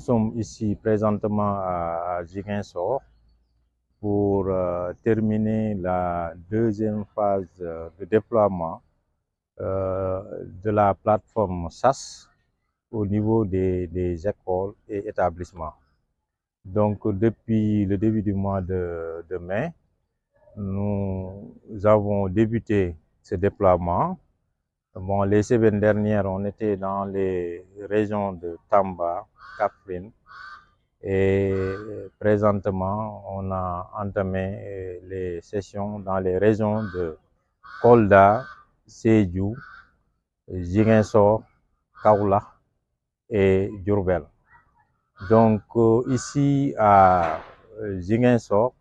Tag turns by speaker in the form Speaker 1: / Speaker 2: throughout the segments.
Speaker 1: sommes ici présentement à Ziguinchor pour terminer la deuxième phase de déploiement de la plateforme SAS au niveau des écoles et établissements. Donc, depuis le début du mois de mai, nous avons débuté ce déploiement. Bon, les semaines dernières, on était dans les régions de Tamba, Kaffrine, et présentement, on a entamé les sessions dans les régions de Kolda, Sédhiou, Ziguinchor, Kaolack et Diourbel. Donc, ici à Ziguinchor,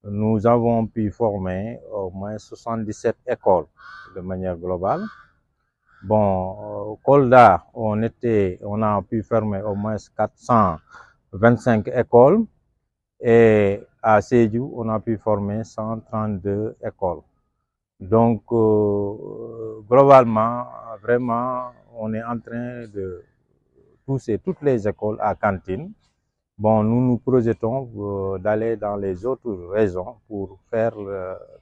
Speaker 1: nous avons pu former au moins 77 écoles de manière globale. Bon, Kolda, on a pu former au moins 425 écoles et à Sédhiou, on a pu former 132 écoles. Donc, globalement, vraiment, on est en train de pousser toutes les écoles à cantine. Bon, nous nous projetons d'aller dans les autres régions pour faire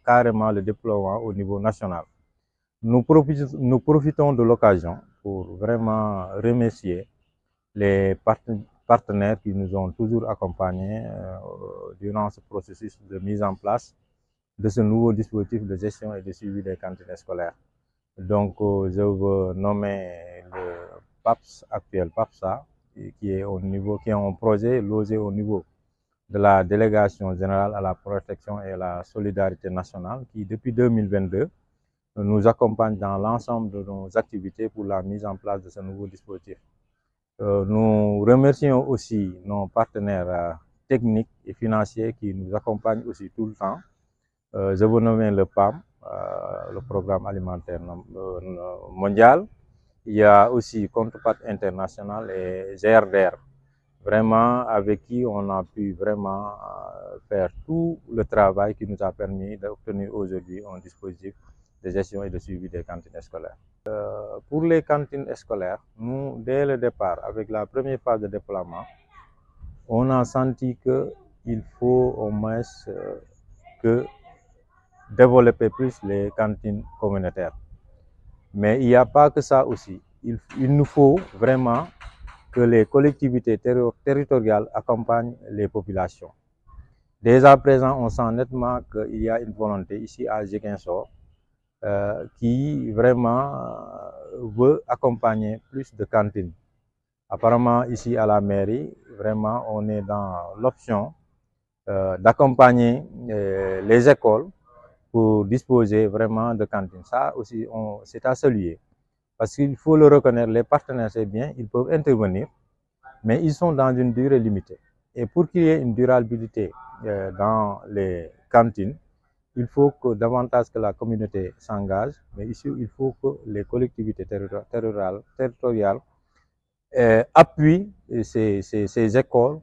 Speaker 1: carrément le déploiement au niveau national. Nous profitons de l'occasion pour vraiment remercier les partenaires qui nous ont toujours accompagnés durant ce processus de mise en place de ce nouveau dispositif de gestion et de suivi des cantines scolaires. Donc, je veux nommer le PAPS actuel, PAPSA, qui est un projet logé au niveau de la Délégation générale à la protection et à la solidarité nationale, qui depuis 2022 nous accompagne dans l'ensemble de nos activités pour la mise en place de ce nouveau dispositif. Nous remercions aussi nos partenaires techniques et financiers qui nous accompagnent aussi tout le temps. Je veux nommer le PAM, le Programme alimentaire mondial. Il y a aussi Contrepart International et GRDR, vraiment avec qui on a pu vraiment faire tout le travail qui nous a permis d'obtenir aujourd'hui un dispositif de gestion et de suivi des cantines scolaires. Pour les cantines scolaires, nous, dès le départ, avec la première phase de déploiement, on a senti qu'il faut au moins que développer plus les cantines communautaires. Mais il n'y a pas que ça aussi. Il nous faut vraiment que les collectivités territoriales accompagnent les populations. Dès à présent, on sent nettement qu'il y a une volonté ici à Ziguinchor qui vraiment veut accompagner plus de cantines. Apparemment, ici à la mairie, vraiment, on est dans l'option d'accompagner les écoles pour disposer vraiment de cantines. Ça aussi, c'est à saluer. Parce qu'il faut le reconnaître, les partenaires, c'est bien, ils peuvent intervenir, mais ils sont dans une durée limitée. Et pour qu'il y ait une durabilité dans les cantines, il faut que davantage que la communauté s'engage, mais ici, il faut que les collectivités territoriales appuient ces écoles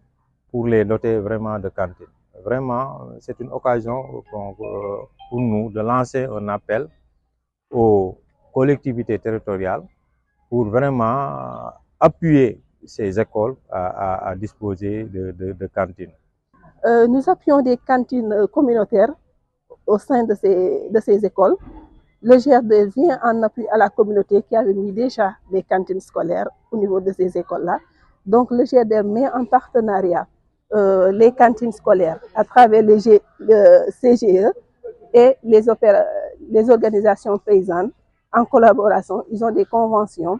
Speaker 1: pour les doter vraiment de cantines. Vraiment, c'est une occasion pour nous de lancer un appel aux collectivités territoriales pour vraiment appuyer ces écoles à disposer de cantines.
Speaker 2: Nous appuyons des cantines communautaires au sein de ces écoles. Le GRD vient en appui à la communauté qui avait mis déjà des cantines scolaires au niveau de ces écoles-là. Donc le GRD met en partenariat les cantines scolaires à travers le CGE et les organisations paysannes en collaboration. Ils ont des conventions.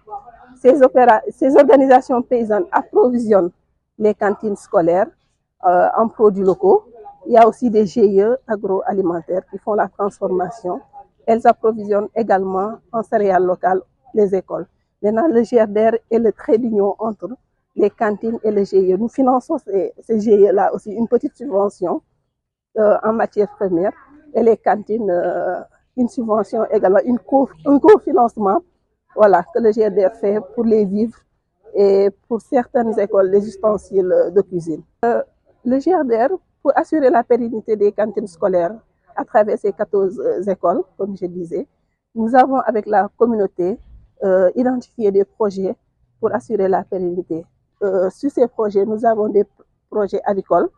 Speaker 2: Ces organisations paysannes approvisionnent les cantines scolaires en produits locaux. Il y a aussi des GIE agroalimentaires qui font la transformation. Elles approvisionnent également en céréales locales les écoles. Maintenant, le GRDR est le trait d'union entre les cantines et le GIE. Nous finançons ces GIE-là aussi une petite subvention en matière première et les cantines, une subvention également, un cofinancement voilà, que le GRDR fait pour les vivres et pour certaines écoles, les ustensiles de cuisine. Le GRDR, pour assurer la pérennité des cantines scolaires à travers ces 14 écoles, comme je disais, nous avons avec la communauté identifié des projets pour assurer la pérennité sur ces projets, nous avons des projets avicoles,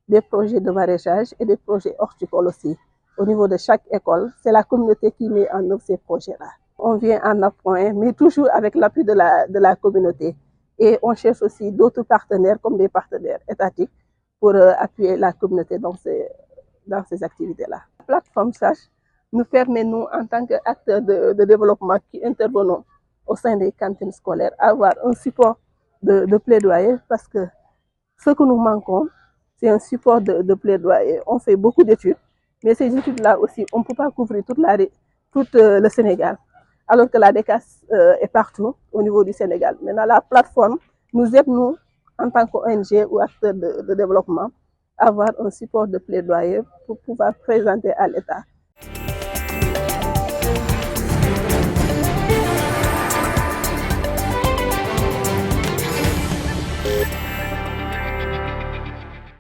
Speaker 2: des projets de maraîchage et des projets horticoles aussi. Au niveau de chaque école, c'est la communauté qui met en œuvre ces projets-là. On vient en appoint, mais toujours avec l'appui de la communauté. Et on cherche aussi d'autres partenaires comme des partenaires étatiques pour appuyer la communauté dans ces activités-là. La plateforme SACH nous permet, nous, en tant qu'acteurs de développement qui intervenons au sein des cantines scolaires, avoir un support de plaidoyer parce que ce que nous manquons, c'est un support de plaidoyer. On fait beaucoup d'études, mais ces études-là aussi, on ne peut pas couvrir tout le Sénégal, alors que la DECAS est partout au niveau du Sénégal. Maintenant, la plateforme nous aide, nous, en tant qu'ONG ou acteurs de développement, à avoir un support de plaidoyer pour pouvoir présenter à l'État